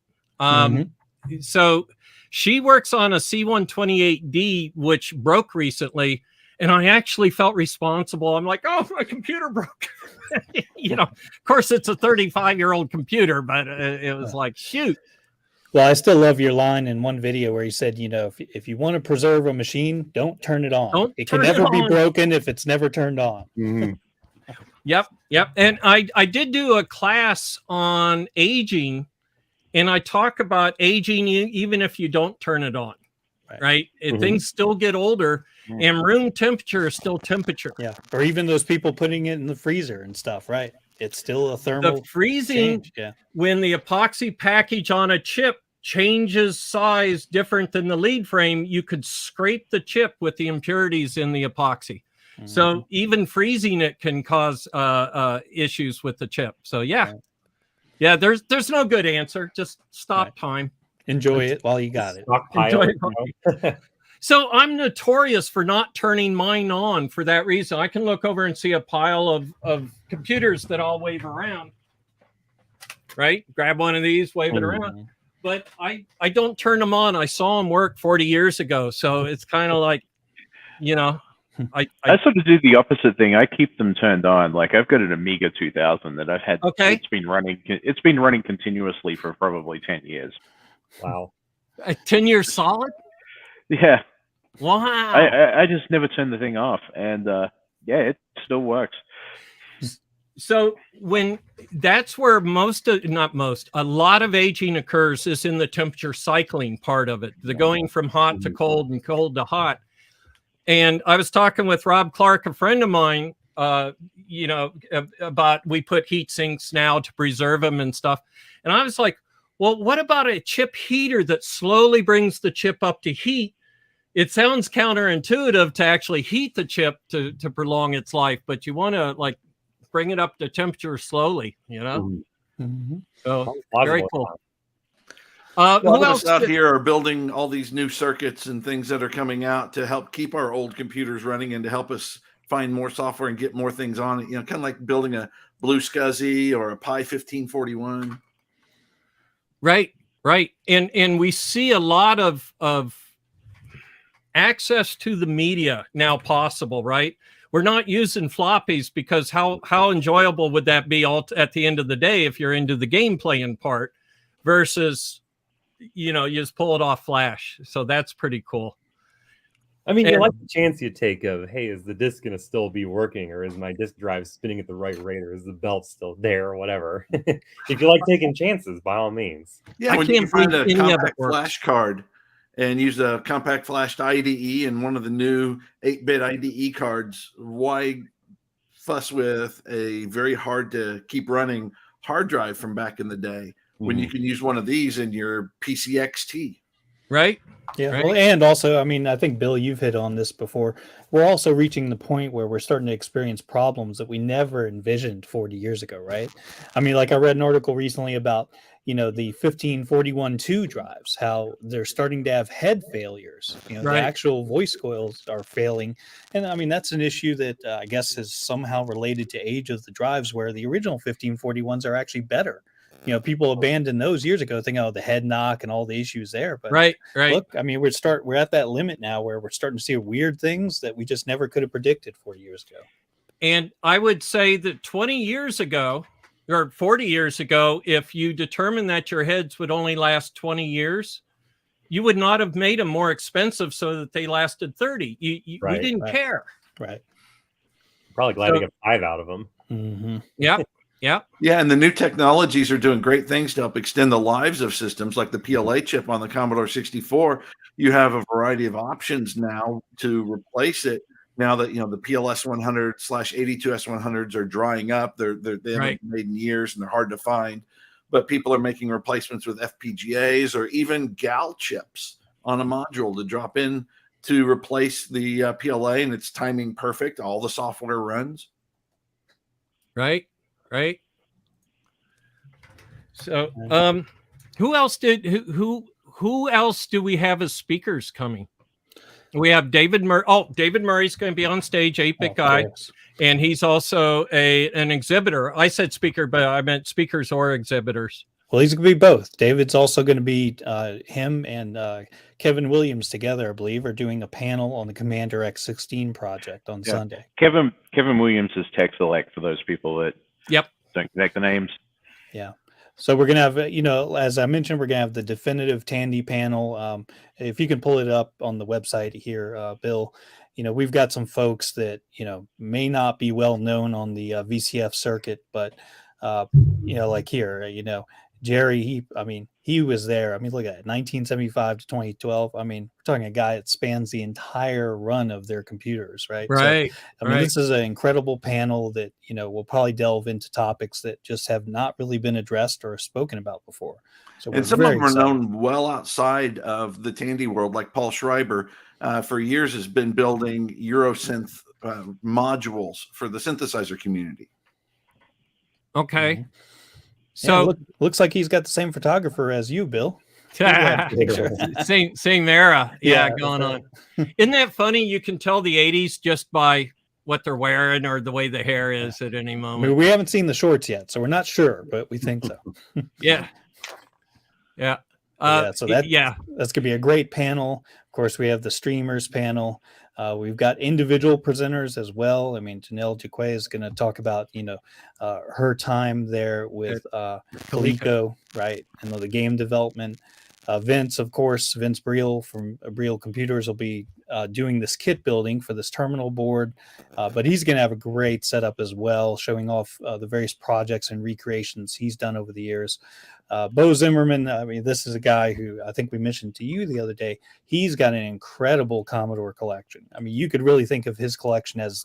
So she works on a C-128D, which broke recently. And I actually felt responsible. I'm like, oh, my computer broke. Of course, it's a 35-year-old computer, but it was like, shoot. Well, I still love your line in one video where you said, if you want to preserve a machine, don't turn it on. It can never be broken if it's never turned on. Mm-hmm. Yep. And I did do a class on aging, and I talk about aging even if you don't turn it on. Right? Things still get older, and room temperature is still temperature. Yeah, or even those people putting it in the freezer and stuff, right? It's still a thermal. The freezing, when the epoxy package on a chip changes size different than the lead frame, you could scrape the chip with the impurities in the epoxy. So even freezing it can cause issues with the chip. So there's no good answer. Just stop time. Enjoy it while you got it. So I'm notorious for not turning mine on for that reason. I can look over and see a pile of computers that I'll wave around. Right? Grab one of these, wave it around. But I don't turn them on. I saw them work 40 years ago. So it's kind of like, I sort of do the opposite thing. I keep them turned on. Like I've got an Amiga 2000 that I've had. Okay. It's been running continuously for probably 10 years. Wow. 10 years solid? Yeah. Wow. I just never turn the thing off, and it still works. So that's where a lot of aging occurs is in the temperature cycling part of it, the going from hot to cold and cold to hot. And I was talking with Rob Clark, a friend of mine, about we put heat sinks now to preserve them and stuff. And I was like, well, what about a chip heater that slowly brings the chip up to heat? It sounds counterintuitive to actually heat the chip to prolong its life, but you want to bring it up to temperature slowly, So very cool. Who else out here are building all these new circuits and things that are coming out to help keep our old computers running and to help us find more software and get more things on it? Kind of like building a Blue SCSI or a Pi 1541. Right. And we see a lot of access to the media now possible, right? We're not using floppies because how enjoyable would that be at the end of the day if you're into the game playing part versus, you just pull it off flash. So that's pretty cool. I mean, you like the chance you take of, hey, is the disk going to still be working, or is my disk drive spinning at the right rate, or is the belt still there, or whatever? If you like taking chances, by all means. Yeah, when you can find a compact flash card and use a compact flash IDE and one of the new 8-bit IDE cards, why fuss with a very hard to keep running hard drive from back in the day when you can use one of these in your PCXT? Right. Yeah. Right. Well, and also, I mean, I think, Bill, you've hit on this before. We're also reaching the point where we're starting to experience problems that we never envisioned 40 years ago, right? I mean, like I read an article recently about, the 1541-2 drives, how they're starting to have head failures. The Right. actual voice coils are failing. And I mean, that's an issue that I guess is somehow related to age of the drives, where the original 1541s are actually better. People abandoned those years ago, thinking, oh, the head knock and all the issues there. But Right. look, I mean, we're at that limit now where we're starting to see weird things that we just never could have predicted 40 years ago. And I would say that 20 years ago or 40 years ago, if you determined that your heads would only last 20 years, you would not have made them more expensive so that they lasted 30. We didn't care. Right. Probably glad to get 5 out of them. Mm-hmm. Yeah. Yeah. Yeah, and the new technologies are doing great things to help extend the lives of systems, like the PLA chip on the Commodore 64. You have a variety of options now to replace it. Now that the PLS 100/82S 100s are drying up, they haven't been made in years and they're hard to find. But people are making replacements with FPGAs or even GAL chips on a module to drop in to replace the PLA, and it's timing perfect. All the software runs. Right. So, who else do we have as speakers coming? We have David Murray. Oh, David Murray's going to be on stage, 8-bit guy, and he's also an exhibitor. I said speaker, but I meant speakers or exhibitors. Well, he's going to be both. David's also going to be him and Kevin Williams together, I believe, are doing a panel on the Commander X16 project on Sunday. Kevin Williams is Tech Select for those people that don't connect the names. Yeah. So we're going to have, as I mentioned, we're going to have the definitive Tandy panel. If you can pull it up on the website here, Bill, we've got some folks that, may not be well known on the VCF circuit, but, like here, Jerry, he was there. I mean, look at it, 1975 to 2012. I mean, we're talking a guy that spans the entire run of their computers, right? Right. So, this is an incredible panel that, we'll probably delve into topics that just have not really been addressed or spoken about before. So and some of them are known well outside of the Tandy world, like Paul Schreiber, for years has been building Eurosynth modules for the synthesizer community. Okay. Mm-hmm. So looks like he's got the same photographer as you, Bill. same era. Yeah, going on. Isn't that funny? You can tell the 80s just by what they're wearing or the way the hair is at any moment. I mean, we haven't seen the shorts yet, so we're not sure, but we think so. Yeah. So that's going to be a great panel. Of course, we have the streamers panel. We've got individual presenters as well. I mean, Janelle Duquet is going to talk about, her time there with Coleco, right? And the game development. Vince, of course, Vince Briel from Briel Computers will be doing this kit building for this terminal board. But he's going to have a great setup as well, showing off the various projects and recreations he's done over the years. Bo Zimmerman, this is a guy who I think we mentioned to you the other day. He's got an incredible Commodore collection. I mean, you could really think of his collection as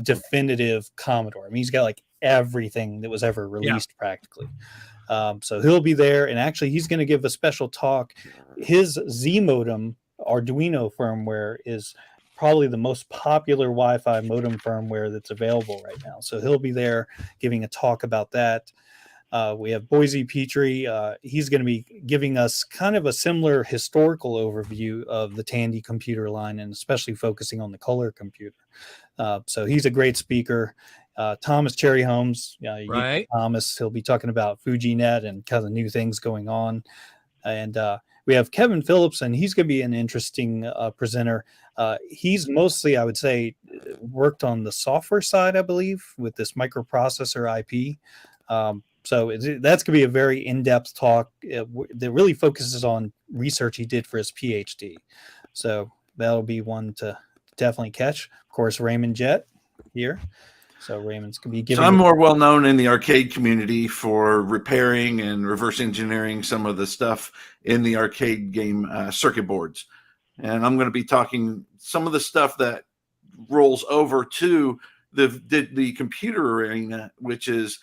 definitive Commodore. I mean, he's got like everything that was ever released practically. So he'll be there, and actually he's going to give a special talk. His Z modem Arduino firmware is probably the most popular Wi-Fi modem firmware that's available right now. So he'll be there giving a talk about that. We have Boise Petrie. He's going to be giving us kind of a similar historical overview of the Tandy computer line, and especially focusing on the color computer. So he's a great speaker. Thomas Cherry Holmes, right. Thomas, he'll be talking about FujiNet and kind of new things going on. And we have Kevin Phillips, and he's going to be an interesting presenter. He's mostly, I would say, worked on the software side, I believe, with this microprocessor IP. So that's going to be a very in-depth talk that really focuses on research he did for his PhD. So that'll be one to definitely catch. Of course, Raymond Jett here. So Raymond's going to be giving. So I'm more well known in the arcade community for repairing and reverse engineering some of the stuff in the arcade game circuit boards. And I'm going to be talking some of the stuff that rolls over to the computer arena, which is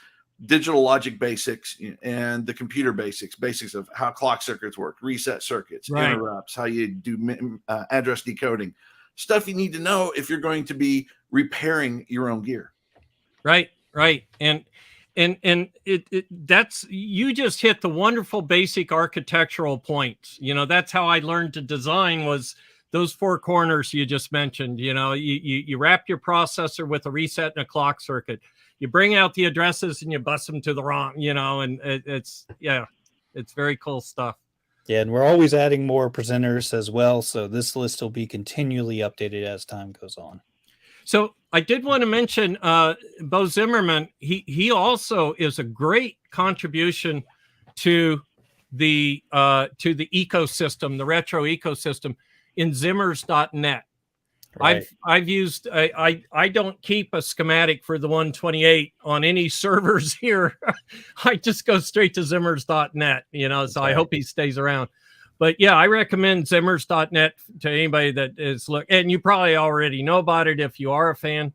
digital logic basics and the computer basics of how clock circuits work, reset circuits, interrupts, how you do address decoding, stuff you need to know if you're going to be repairing your own gear. Right. And And that's, you just hit the wonderful basic architectural points. That's how I learned to design, was those four corners you just mentioned. You wrap your processor with a reset and a clock circuit. You bring out the addresses and you bust them to the ROM, and it's very cool stuff. Yeah, and we're always adding more presenters as well, so this list will be continually updated as time goes on. So I did want to mention Bo Zimmerman. He also is a great contribution to the ecosystem, the retro ecosystem in Zimmers.net. Right. I've used, I don't keep a schematic for the 128 on any servers here. I just go straight to Zimmers.net, so I hope he stays around. But yeah, I recommend Zimmers.net to anybody that is and you probably already know about it if you are a fan.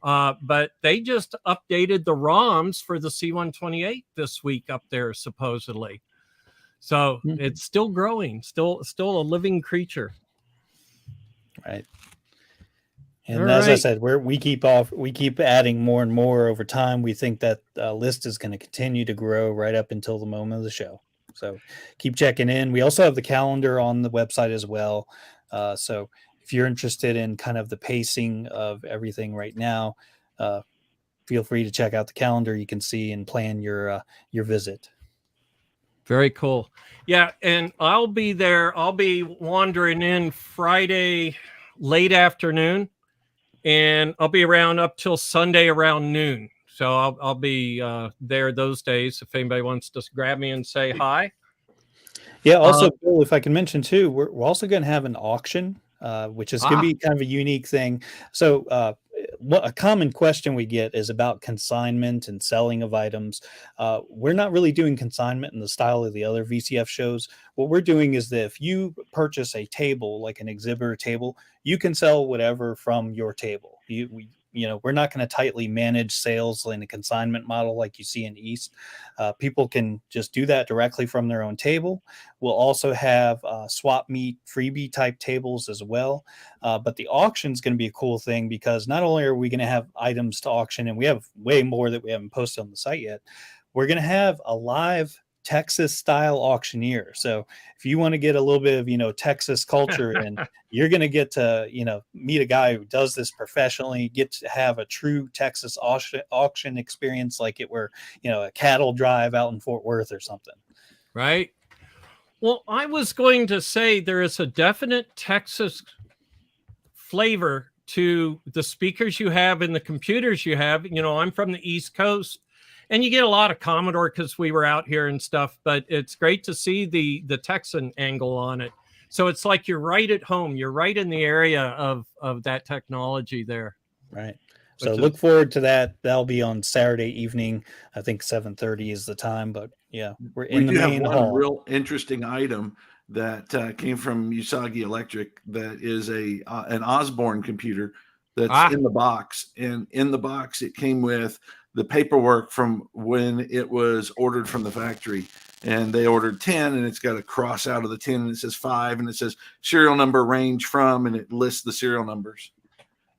But they just updated the ROMs for the C128 this week up there, supposedly. So it's still growing, still a living creature. Right. And as I said, we keep adding more and more over time. We think that list is going to continue to grow right up until the moment of the show. So keep checking in. We also have the calendar on the website as well. So if you're interested in kind of the pacing of everything right now, feel free to check out the calendar. You can see and plan your visit. Very cool. Yeah, and I'll be there. I'll be wandering in Friday late afternoon, and I'll be around up till Sunday around noon. So I'll be there those days if anybody wants to grab me and say hi. Yeah. Also, Bill, if I can mention too, we're also going to have an auction, which is going to be kind of a unique thing. So a common question we get is about consignment and selling of items. We're not really doing consignment in the style of the other VCF shows. What we're doing is that if you purchase a table, like an exhibitor table, you can sell whatever from your table. We're not going to tightly manage sales in a consignment model like you see in East. People can just do that directly from their own table. We'll also have swap meet freebie type tables as well. But the auction is going to be a cool thing, because not only are we going to have items to auction, and we have way more that we haven't posted on the site yet, we're going to have a live Texas style auctioneer. So if you want to get a little bit of, Texas culture, and you're going to get to, meet a guy who does this professionally, get to have a true Texas auction experience, like it were, a cattle drive out in Fort Worth or something. Right. Well, I was going to say there is a definite Texas flavor to the speakers you have and the computers you have. I'm from the East Coast. And you get a lot of Commodore because we were out here and stuff, but it's great to see the Texan angle on it. So it's like you're right at home. You're right in the area of that technology there. Right. So look forward to that. That'll be on Saturday evening. I think 7:30 is the time, but yeah, we're in the main hall. One real interesting item that came from Usagi Electric that is an Osborne computer that's in the box. And in the box, it came with the paperwork from when it was ordered from the factory, and they ordered 10, and it's got a cross out of the 10, and it says 5, and it says serial number range from, and it lists the serial numbers.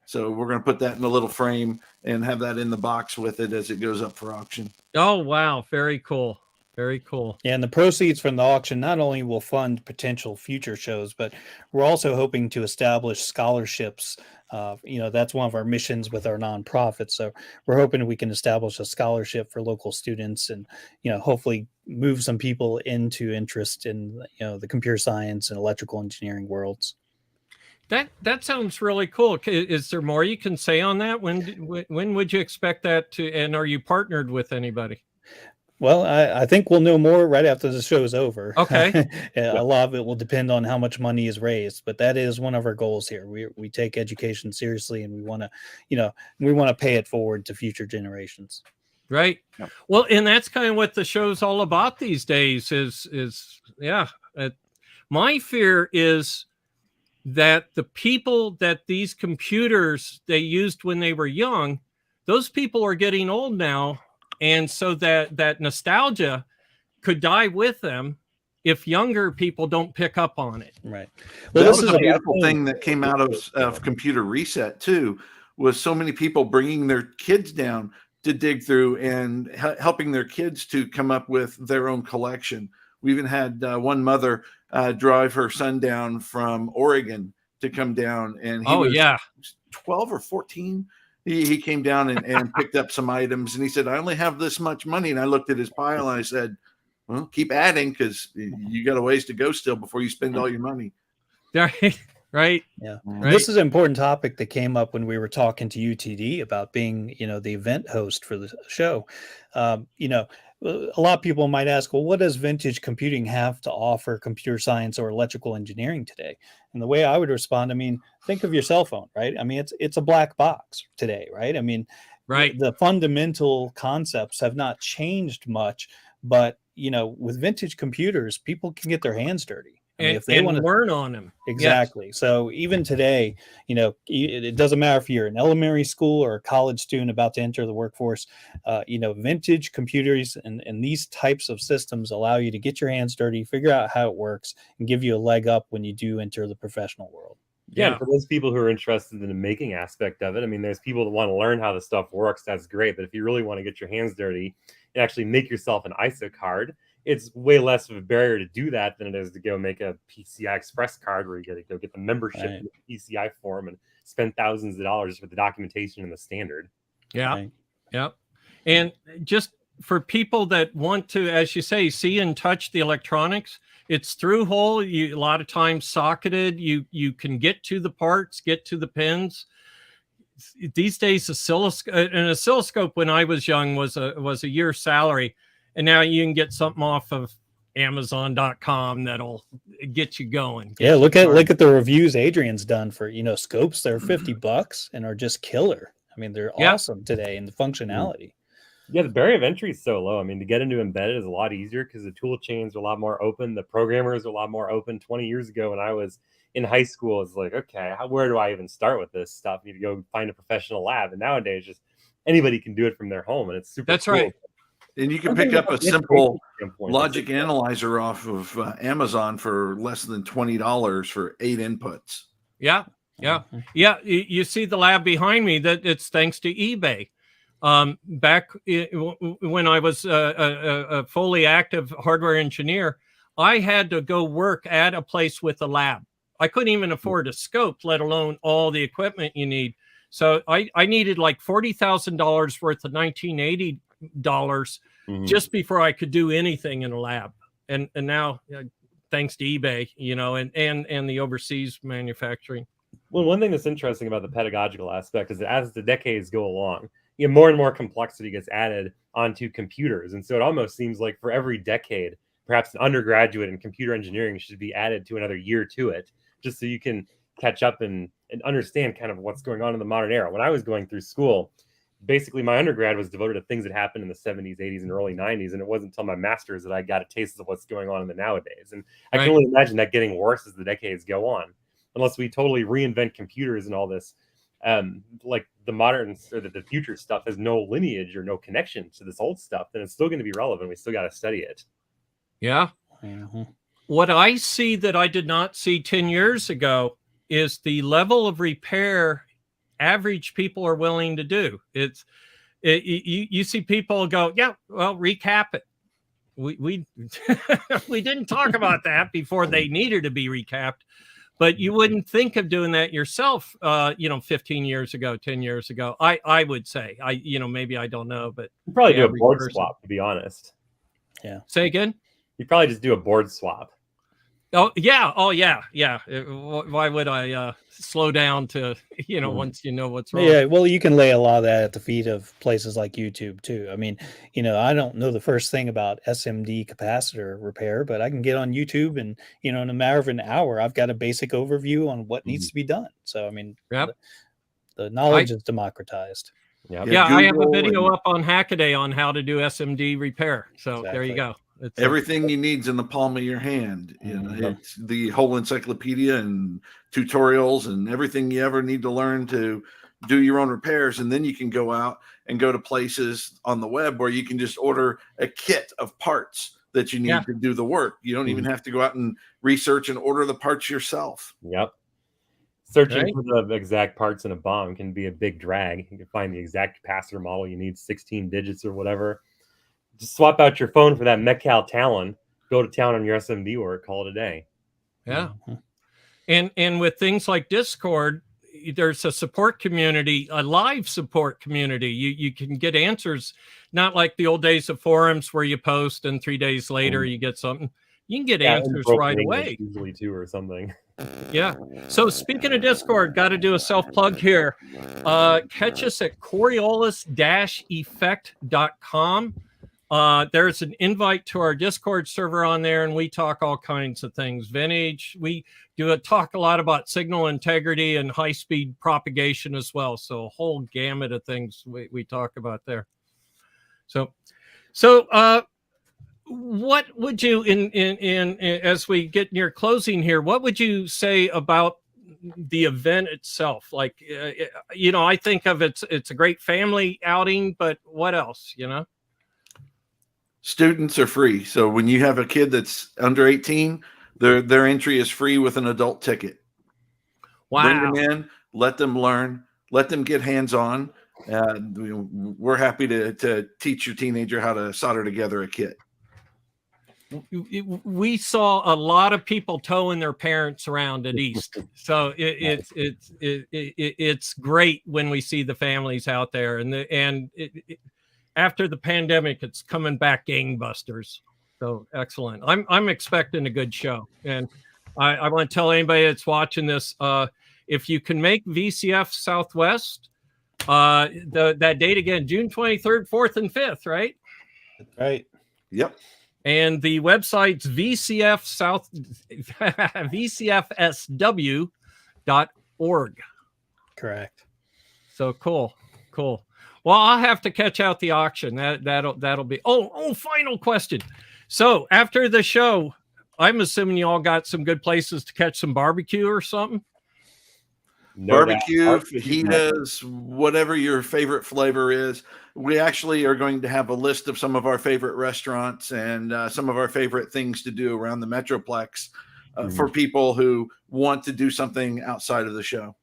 So we're going to put that in a little frame and have that in the box with it as it goes up for auction. Oh, wow. Very cool. Very cool. Yeah, and the proceeds from the auction not only will fund potential future shows, but we're also hoping to establish scholarships. That's one of our missions with our nonprofit. So we're hoping we can establish a scholarship for local students, and hopefully move some people into interest in the computer science and electrical engineering worlds. That sounds really cool. Is there more you can say on that? When would you expect that to? And are you partnered with anybody? Well, I think we'll know more right after the show is over. Okay. A lot of it will depend on how much money is raised, but that is one of our goals here. We take education seriously, and we want to pay it forward to future generations. Right. Yep. Well, and that's kind of what the show's all about these days my fear is that the people that these computers they used when they were young, those people are getting old now. And so that nostalgia could die with them if younger people don't pick up on it. Right. Well, this is a beautiful thing that came out of Computer Reset too, was so many people bringing their kids down to dig through and helping their kids to come up with their own collection. We even had one mother drive her son down from Oregon to come down, and he was 12 or 14. He came down and picked up some items, and he said, I only have this much money. And I looked at his pile and I said, well, keep adding, because you got a ways to go still before you spend all your money. Right. Yeah. Right. This is an important topic that came up when we were talking to UTD about being, the event host for the show. A lot of people might ask, well, what does vintage computing have to offer computer science or electrical engineering today? And the way I would respond, think of your cell phone, right? It's a black box today, right? Right. The fundamental concepts have not changed much, but, with vintage computers, people can get their hands dirty. If they want to learn on them. Exactly. Yes. So even today, it doesn't matter if you're an elementary school or a college student about to enter the workforce, vintage computers and these types of systems allow you to get your hands dirty, figure out how it works, and give you a leg up when you do enter the professional world. Yeah, and for those people who are interested in the making aspect of it, there's people that want to learn how the stuff works. That's great. But if you really want to get your hands dirty and actually make yourself an ISO card, it's way less of a barrier to do that than it is to go make a PCI Express card where you got to go get the membership in the PCI form and spend thousands of dollars for the documentation and the standard. Yeah. Right. Yep. And just for people that want to, as you say, see and touch the electronics, it's through hole. A lot of times socketed. You can get to the parts, get to the pins. These days, an oscilloscope when I was young was a year's salary. And now you can get something off of Amazon.com that'll get you going. Yeah, look at the reviews Adrian's done for scopes. They're $50 and are just killer. They're awesome today in the functionality. Yeah, the barrier of entry is so low. To get into embedded is a lot easier because the tool chains are a lot more open. The programmers are a lot more open. 20 years ago when I was in high school, it's like, okay, where do I even start with this stuff? You need to go find a professional lab. And nowadays, just anybody can do it from their home, and it's super That's cool. right. And you can pick up a simple logic analyzer off of Amazon for less than $20 for 8 inputs. Yeah. You see the lab behind me, that it's thanks to eBay. Back when I was a fully active hardware engineer, I had to go work at a place with a lab. I couldn't even afford a scope, let alone all the equipment you need. So I needed like $40,000 worth of 1980 dollars just before I could do anything in a lab. And now thanks to eBay, and the overseas manufacturing. Well, one thing that's interesting about the pedagogical aspect is that as the decades go along, more and more complexity gets added onto computers. And so it almost seems like for every decade, perhaps an undergraduate in computer engineering should be added to another year to it, just so you can catch up and understand kind of what's going on in the modern era. When I was going through school, basically my undergrad was devoted to things that happened in the 70s, 80s, and early 90s. And it wasn't until my master's that I got a taste of what's going on in the nowadays. And I can only imagine that getting worse as the decades go on, unless we totally reinvent computers and all this. Like the modern or the future stuff has no lineage or no connection to this old stuff, then it's still going to be relevant. We still got to study it. Yeah. Mm-hmm. What I see that I did not see 10 years ago is the level of repair average people are willing to do. You see people go, yeah, well, recap it. We we didn't talk about that before they needed to be recapped, but you wouldn't think of doing that yourself 15 years ago, 10 years ago. I would say, maybe I don't know, but you probably do a board swap, to be honest. Yeah. Say again? You probably just do a board swap. Oh yeah. Why would I slow down to once you know what's wrong? Yeah, well, you can lay a lot of that at the feet of places like YouTube too. I don't know the first thing about SMD capacitor repair, but I can get on YouTube and in a matter of an hour, I've got a basic overview on what needs to be done. So the knowledge is democratized. Yep. Yeah, I have a video up on Hackaday on how to do SMD repair. So There you go. Everything you need's in the palm of your hand. It's the whole encyclopedia and tutorials and everything you ever need to learn to do your own repairs. And then you can go out and go to places on the web where you can just order a kit of parts that you need to do the work. You don't even have to go out and research and order the parts yourself. Yep. Searching Right. for the exact parts in a bomb can be a big drag. You can find the exact capacitor model you need, 16 digits or whatever. Just swap out your phone for that Metcal Talon, go to town on your SMD work, call it a day. Yeah. And with things like Discord, there's a support community, a live support community. You can get answers, not like the old days of forums where you post and 3 days later you get something. You can get answers right away. Usually too, or something. Yeah. So speaking of Discord, got to do a self-plug here. Catch us at Coriolis-effect.com. There's an invite to our Discord server on there, and we talk all kinds of things. Vintage, we talk a lot about signal integrity and high-speed propagation as well. So a whole gamut of things we talk about there. So what would you, in as we get near closing here, what would you say about the event itself? Like, I think of it's a great family outing, but what else, Students are free. So when you have a kid that's under 18, their entry is free with an adult ticket. Wow. Bring them in, let them learn, let them get hands-on. We're happy to teach your teenager how to solder together a kit. We saw a lot of people towing their parents around at East, so it's great when we see the families out there, and after the pandemic, it's coming back gangbusters. So excellent. I'm expecting a good show, and I want to tell anybody that's watching this, if you can make VCF Southwest, that date again, June 23rd, 4th, and 5th, right? Right. Yep. And the website's VCFSW.org. Correct. So cool. Well, I'll have to catch out the auction. That'll be. Oh, final question. So after the show, I'm assuming you all got some good places to catch some barbecue or something. Barbecue, fajitas, whatever your favorite flavor is. We actually are going to have a list of some of our favorite restaurants and some of our favorite things to do around the Metroplex for people who want to do something outside of the show.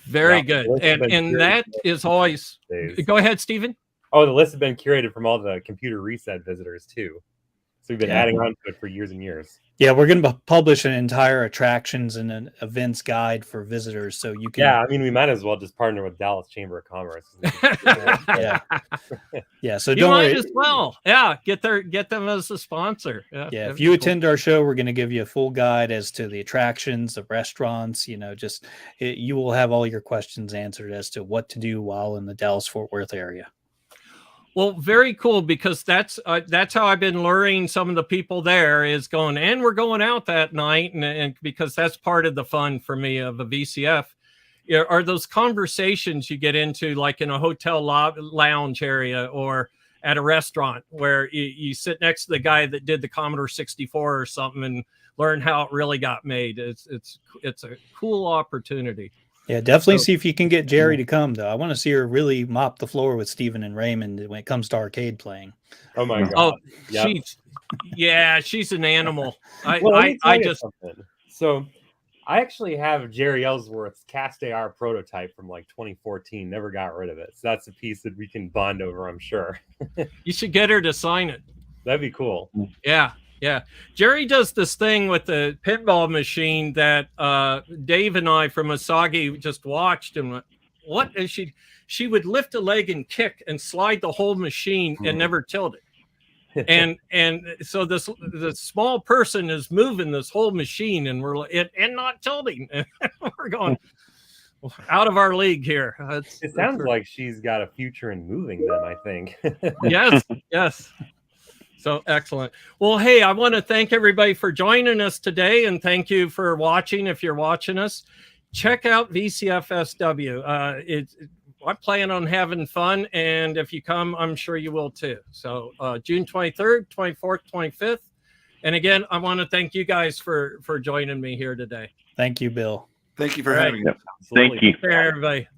Very good. And that is always. Go ahead, Stephen. Oh, the list has been curated from all the computer reset visitors too. So we've been adding on to it for years and years. Yeah, we're going to publish an entire attractions and an events guide for visitors, so you can. Yeah, I mean, we might as well just partner with Dallas Chamber of Commerce. Yeah. So you might as well. Yeah, get them as a sponsor. Yeah. If you attend our show, we're going to give you a full guide as to the attractions, the restaurants. You will have all your questions answered as to what to do while in the Dallas-Fort Worth area. Well, very cool, because that's how I've been luring some of the people there, is going, and we're going out that night, and because that's part of the fun for me of a VCF, are those conversations you get into, like in a hotel lounge area or at a restaurant, where you sit next to the guy that did the Commodore 64 or something and learn how it really got made. It's a cool opportunity. Yeah, definitely see if you can get Jerry to come, though. I want to see her really mop the floor with Stephen and Raymond when it comes to arcade playing. Oh my God! Oh, she's an animal. So I actually have Jerry Ellsworth's Cast AR prototype from like 2014. Never got rid of it. So that's a piece that we can bond over, I'm sure. You should get her to sign it. That'd be cool. Yeah. Jerry does this thing with the pinball machine that Dave and I from Asagi just watched, and went, what is she? She would lift a leg and kick and slide the whole machine and never tilt it. And so the small person is moving this whole machine, and and not tilting. We're going out of our league here. It sounds like she's got a future in moving them, I think. Yes. So excellent. Well, hey, I want to thank everybody for joining us today, and thank you for watching. If you're watching us, check out VCFSW. I'm planning on having fun, and if you come, I'm sure you will too. So June 23rd, 24th, 25th. And again, I want to thank you guys for joining me here today. Thank you, Bill. Thank you for having me. Thank you. Take care, everybody.